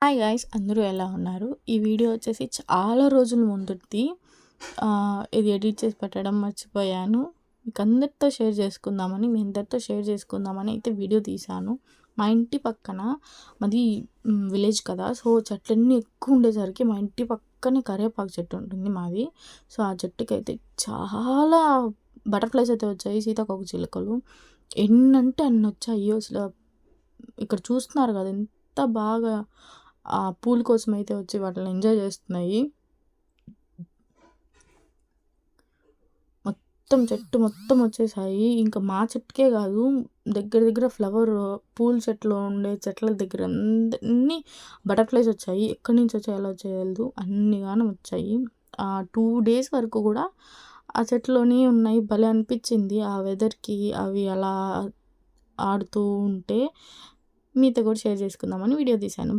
Hi guys, అందరూ ఎలా ఉన్నారు? ఈ వీడియో వచ్చేసి చాలా రోజుల ముందుది. ఇది ఎడిట్ చేసి పెట్టడం మర్చిపోయాను. మీకు అందరితో షేర్ చేసుకుందామని, మీ అందరితో షేర్ చేసుకుందామని అయితే వీడియో తీశాను. మా ఇంటి పక్కన మాది విలేజ్ కదా, సో చెట్లన్నీ ఎక్కువ ఉండేసరికి మా ఇంటి పక్కనే కరివేపాకు చెట్టు ఉంటుంది మాది. సో ఆ చెట్టుకి అయితే చాలా బటర్ఫ్లైస్ అయితే వచ్చాయి, సీతాకోక చిలుకలు ఎన్నంటే అన్ని వచ్చాయి. అసలు ఇక్కడ చూస్తున్నారు కదా ఎంత బాగా ఆ పూల కోసం అయితే వచ్చి వాటిని ఎంజాయ్ చేస్తున్నాయి. మొత్తం చెట్టు మొత్తం వచ్చేసాయి. ఇంకా మా చెట్టుకే కాదు, దగ్గర దగ్గర పూల చెట్లు ఉండే చెట్ల దగ్గర అన్ని బటర్ఫ్లైస్ వచ్చాయి. ఎక్కడి నుంచి వచ్చాయి ఎలా చేయలేదు, అన్ని గానం వచ్చాయి. 2 days వరకు కూడా ఆ చెట్లోనే ఉన్నాయి. భలే అనిపించింది ఆ వెదర్కి అవి అలా ఆడుతూ ఉంటే. మీతో కూడా షేర్ చేసుకుందామని వీడియో తీశాను.